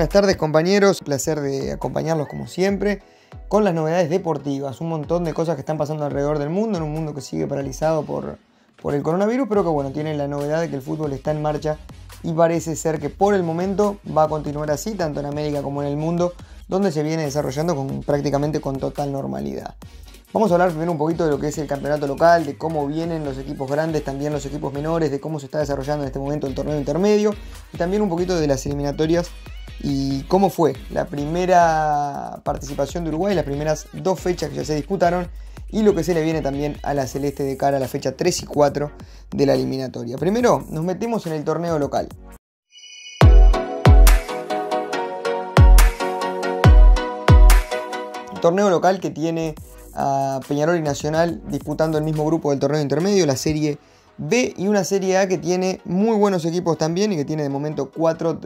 buenas tardes compañeros, placer de acompañarlos como siempre con las novedades deportivas, un montón de cosas que están pasando alrededor del mundo, en un mundo que sigue paralizado por el coronavirus, pero que bueno, tiene la novedad de que el fútbol está en marcha y parece ser que por el momento va a continuar así, tanto en América como en el mundo, donde se viene desarrollando prácticamente con total normalidad. Vamos a hablar primero un poquito de lo que es el campeonato local, de cómo vienen los equipos grandes, también los equipos menores, de cómo se está desarrollando en este momento el torneo intermedio y también un poquito de las eliminatorias y cómo fue la primera participación de Uruguay, las primeras dos fechas que ya se disputaron y lo que se le viene también a la Celeste de cara a la fecha 3 y 4 de la eliminatoria. Primero nos metemos en el torneo local. El torneo local que tiene a Peñarol y Nacional disputando el mismo grupo del torneo intermedio, la Serie B, y una Serie A que tiene muy buenos equipos también y que tiene de momento 4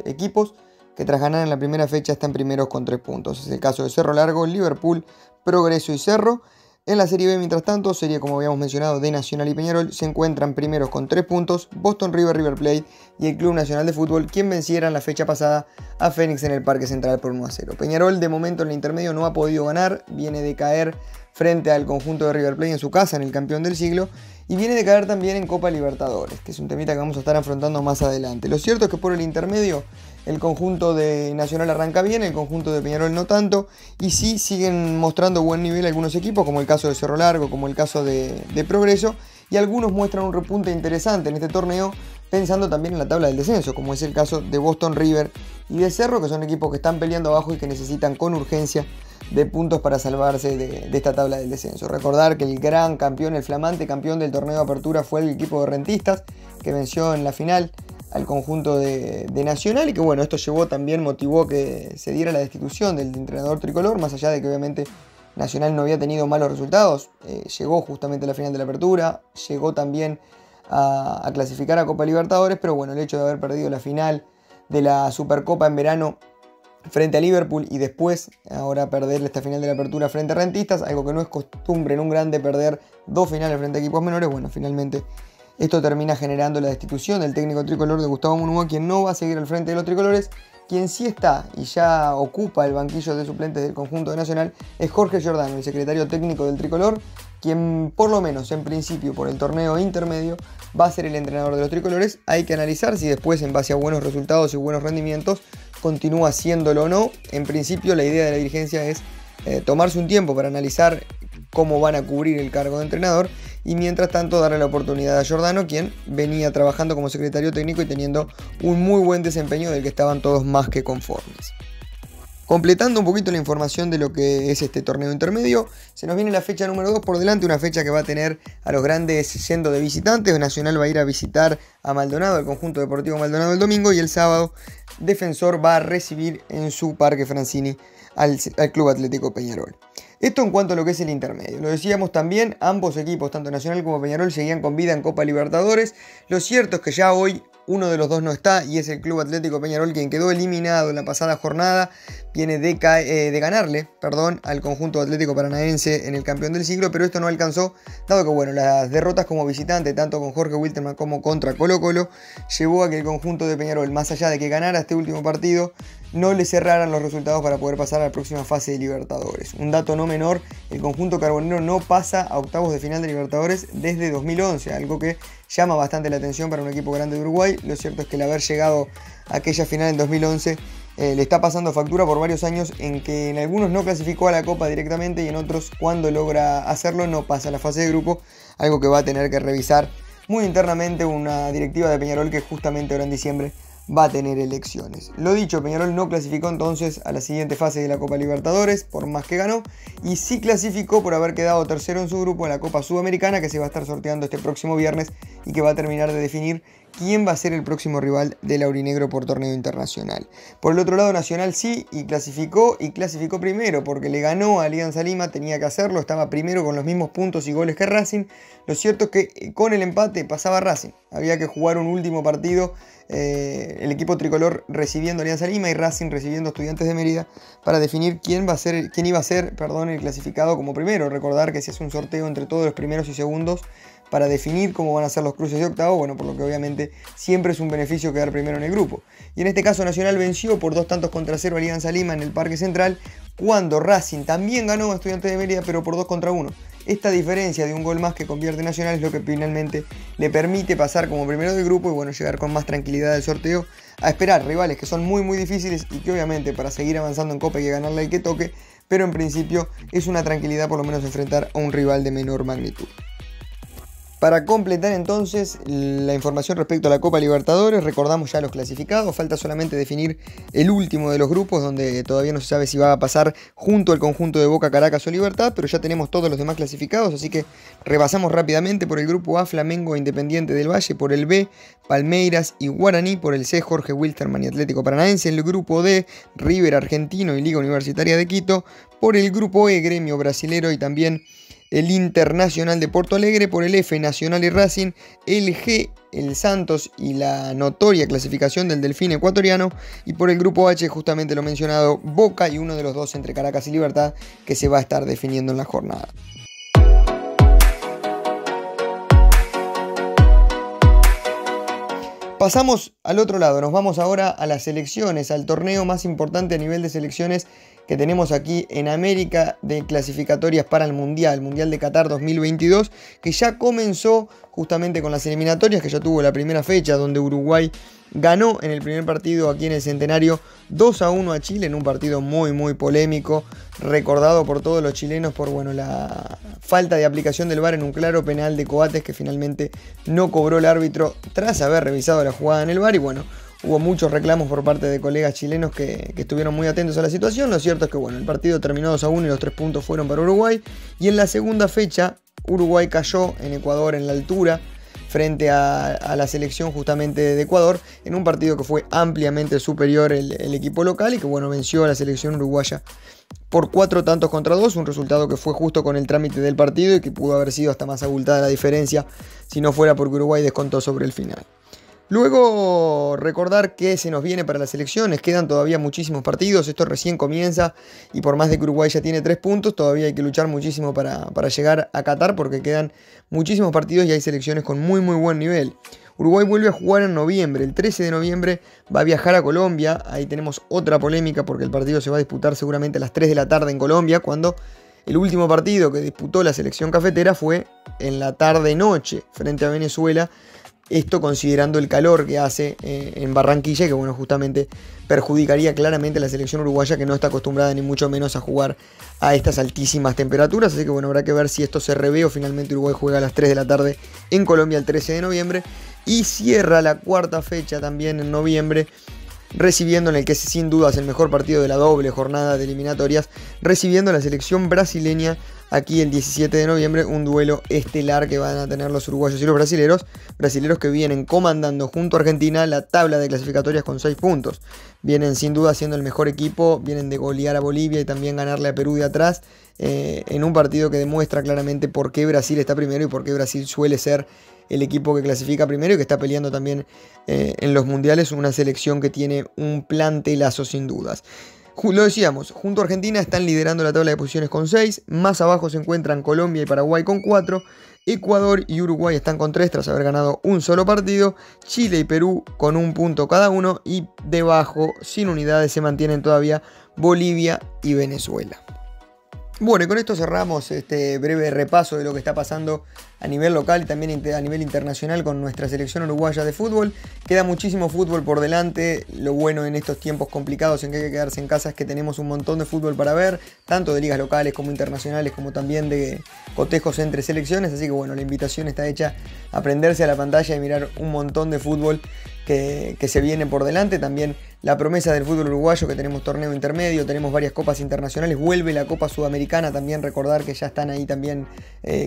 equipos que tras ganar en la primera fecha están primeros con 3 puntos. Es el caso de Cerro Largo, Liverpool, Progreso y Cerro. En la Serie B, mientras tanto, serie como habíamos mencionado de Nacional y Peñarol, se encuentran primeros con 3 puntos Boston River, River Plate y el Club Nacional de Fútbol, quien vencieran la fecha pasada a Fénix en el Parque Central por 1-0. Peñarol de momento en el intermedio no ha podido ganar, viene de caer frente al conjunto de River Plate en su casa, en el campeón del siglo, y viene de caer también en Copa Libertadores, que es un temita que vamos a estar afrontando más adelante. Lo cierto es que por el intermedio el conjunto de Nacional arranca bien, el conjunto de Peñarol no tanto, y sí siguen mostrando buen nivel algunos equipos, como el caso de Cerro Largo, como el caso de Progreso, y algunos muestran un repunte interesante en este torneo, pensando también en la tabla del descenso, como es el caso de Boston River y de Cerro, que son equipos que están peleando abajo y que necesitan con urgencia de puntos para salvarse de esta tabla del descenso. Recordar que el gran campeón, el flamante campeón del torneo de apertura fue el equipo de Rentistas, que venció en la final al conjunto de Nacional, y que bueno, esto motivó que se diera la destitución del entrenador tricolor, más allá de que obviamente Nacional no había tenido malos resultados, llegó justamente a la final de la apertura, llegó también a clasificar a Copa Libertadores, pero bueno, el hecho de haber perdido la final de la Supercopa en verano frente a Liverpool y después ahora perder esta final de la apertura frente a Rentistas, algo que no es costumbre en un grande perder dos finales frente a equipos menores, bueno, finalmente esto termina generando la destitución del técnico tricolor de Gustavo Munúa, quien no va a seguir al frente de los tricolores. Quien sí está y ya ocupa el banquillo de suplentes del conjunto de Nacional es Jorge Giordano, el secretario técnico del tricolor, quien por lo menos en principio por el torneo intermedio va a ser el entrenador de los tricolores. Hay que analizar si después, en base a buenos resultados y buenos rendimientos, continúa haciéndolo o no. En principio la idea de la dirigencia es tomarse un tiempo para analizar cómo van a cubrir el cargo de entrenador y mientras tanto darle la oportunidad a Giordano, quien venía trabajando como secretario técnico y teniendo un muy buen desempeño del que estaban todos más que conformes. Completando un poquito la información de lo que es este torneo intermedio, se nos viene la fecha número 2 por delante, una fecha que va a tener a los grandes siendo de visitantes. Nacional va a ir a visitar a Maldonado, al conjunto deportivo Maldonado el domingo, y el sábado Defensor va a recibir en su Parque Francini al Club Atlético Peñarol. Esto en cuanto a lo que es el intermedio. Lo decíamos también, ambos equipos, tanto Nacional como Peñarol, seguían con vida en Copa Libertadores. Lo cierto es que ya hoy uno de los dos no está y es el Club Atlético Peñarol, quien quedó eliminado en la pasada jornada. Viene de ganarle al conjunto Atlético Paranaense en el campeón del siglo, pero esto no alcanzó, dado que bueno, las derrotas como visitante, tanto con Jorge Wilterman como contra Colo Colo, llevó a que el conjunto de Peñarol, más allá de que ganara este último partido, no le cerraran los resultados para poder pasar a la próxima fase de Libertadores. Un dato no menor, el conjunto carbonero no pasa a octavos de final de Libertadores desde 2011, algo que llama bastante la atención para un equipo grande de Uruguay. Lo cierto es que el haber llegado a aquella final en 2011 le está pasando factura por varios años, en que en algunos no clasificó a la Copa directamente y en otros, cuando logra hacerlo, no pasa a la fase de grupo, algo que va a tener que revisar muy internamente una directiva de Peñarol que justamente ahora en diciembre va a tener elecciones. Lo dicho, Peñarol no clasificó entonces a la siguiente fase de la Copa Libertadores, por más que ganó, y sí clasificó por haber quedado tercero en su grupo en la Copa Sudamericana, que se va a estar sorteando este próximo viernes y que va a terminar de definir quién va a ser el próximo rival del aurinegro por torneo internacional. Por el otro lado, Nacional sí, y clasificó primero, porque le ganó a Alianza Lima, tenía que hacerlo, estaba primero con los mismos puntos y goles que Racing. Lo cierto es que con el empate pasaba Racing, había que jugar un último partido, el equipo tricolor recibiendo Alianza Lima y Racing recibiendo Estudiantes de Mérida, para definir quién iba a ser el clasificado como primero. Recordar que se hace un sorteo entre todos los primeros y segundos para definir cómo van a ser los cruces de octavo, bueno, por lo que obviamente siempre es un beneficio quedar primero en el grupo. Y en este caso Nacional venció por 2-0 a Alianza Lima en el Parque Central, cuando Racing también ganó a Estudiantes de Mérida, pero por 2-1. Esta diferencia de un gol más que convierte Nacional es lo que finalmente le permite pasar como primero del grupo y bueno, llegar con más tranquilidad al sorteo, a esperar rivales que son muy difíciles y que obviamente para seguir avanzando en Copa hay que ganarle al que toque, pero en principio es una tranquilidad por lo menos enfrentar a un rival de menor magnitud. Para completar entonces la información respecto a la Copa Libertadores, recordamos ya los clasificados, falta solamente definir el último de los grupos donde todavía no se sabe si va a pasar junto al conjunto de Boca, Caracas o Libertad, pero ya tenemos todos los demás clasificados, así que repasamos rápidamente. Por el grupo A, Flamengo e Independiente del Valle; por el B, Palmeiras y Guaraní; por el C, Jorge Wilstermann y Atlético Paranaense; en el grupo D, River Argentino y Liga Universitaria de Quito; por el grupo E, Gremio Brasilero y también el Internacional de Porto Alegre; por el F, Nacional y Racing; el G, el Santos y la notoria clasificación del Delfín ecuatoriano; y por el grupo H, justamente lo mencionado, Boca y uno de los dos entre Caracas y Libertad que se va a estar definiendo en la jornada. Pasamos al otro lado, nos vamos ahora a las selecciones, al torneo más importante a nivel de selecciones que tenemos aquí en América, de clasificatorias para el Mundial de Qatar 2022, que ya comenzó justamente con las eliminatorias, que ya tuvo la primera fecha, donde Uruguay ganó en el primer partido aquí en el Centenario 2-1 a Chile, en un partido muy polémico, recordado por todos los chilenos por la falta de aplicación del VAR en un claro penal de Coates que finalmente no cobró el árbitro tras haber revisado la jugada en el VAR. Y bueno, hubo muchos reclamos por parte de colegas chilenos que estuvieron muy atentos a la situación. Lo cierto es que el partido terminó 2-1 y los 3 puntos fueron para Uruguay. Y en la segunda fecha, Uruguay cayó en Ecuador en la altura frente a la selección justamente de Ecuador, en un partido que fue ampliamente superior el equipo local y que venció a la selección uruguaya por 4-2, un resultado que fue justo con el trámite del partido y que pudo haber sido hasta más abultada la diferencia si no fuera porque Uruguay descontó sobre el final. Luego recordar que se nos viene para las elecciones, quedan todavía muchísimos partidos, esto recién comienza y por más de que Uruguay ya tiene 3 puntos, todavía hay que luchar muchísimo para llegar a Qatar porque quedan muchísimos partidos y hay selecciones con muy buen nivel. Uruguay vuelve a jugar en noviembre, el 13 de noviembre va a viajar a Colombia, ahí tenemos otra polémica porque el partido se va a disputar seguramente a las 3 de la tarde en Colombia, cuando el último partido que disputó la selección cafetera fue en la tarde-noche frente a Venezuela. Esto considerando el calor que hace en Barranquilla, que justamente perjudicaría claramente a la selección uruguaya, que no está acostumbrada ni mucho menos a jugar a estas altísimas temperaturas. Así que habrá que ver si esto se revé o finalmente Uruguay juega a las 3 de la tarde en Colombia el 13 de noviembre. Y cierra la cuarta fecha también en noviembre, recibiendo, en el que sin duda es el mejor partido de la doble jornada de eliminatorias, recibiendo a la selección brasileña aquí el 17 de noviembre, un duelo estelar que van a tener los uruguayos y los brasileros que vienen comandando junto a Argentina la tabla de clasificatorias con 6 puntos. Vienen sin duda siendo el mejor equipo, vienen de golear a Bolivia y también ganarle a Perú de atrás, en un partido que demuestra claramente por qué Brasil está primero y por qué Brasil suele ser el equipo que clasifica primero y que está peleando también en los mundiales, una selección que tiene un plantelazo sin dudas. Lo decíamos, junto a Argentina están liderando la tabla de posiciones con 6, más abajo se encuentran Colombia y Paraguay con 4, Ecuador y Uruguay están con 3 tras haber ganado un solo partido, Chile y Perú con 1 punto cada uno y debajo, sin unidades, se mantienen todavía Bolivia y Venezuela. Bueno, y con esto cerramos este breve repaso de lo que está pasando a nivel local y también a nivel internacional con nuestra selección uruguaya de fútbol. Queda muchísimo fútbol por delante. Lo bueno en estos tiempos complicados en que hay que quedarse en casa es que tenemos un montón de fútbol para ver, tanto de ligas locales como internacionales, como también de cotejos entre selecciones. Así que la invitación está hecha a prenderse a la pantalla y mirar un montón de fútbol que se viene por delante. También la promesa del fútbol uruguayo, que tenemos torneo intermedio, tenemos varias copas internacionales, vuelve la Copa Sudamericana, también recordar que ya están ahí también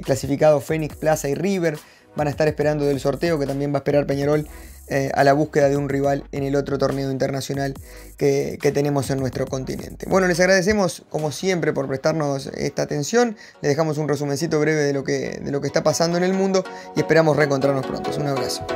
clasificados Fénix, Plaza y River, van a estar esperando del sorteo que también va a esperar Peñarol a la búsqueda de un rival en el otro torneo internacional que tenemos en nuestro continente. Bueno, les agradecemos como siempre por prestarnos esta atención, les dejamos un resumencito breve de lo que está pasando en el mundo y esperamos reencontrarnos pronto. Un abrazo.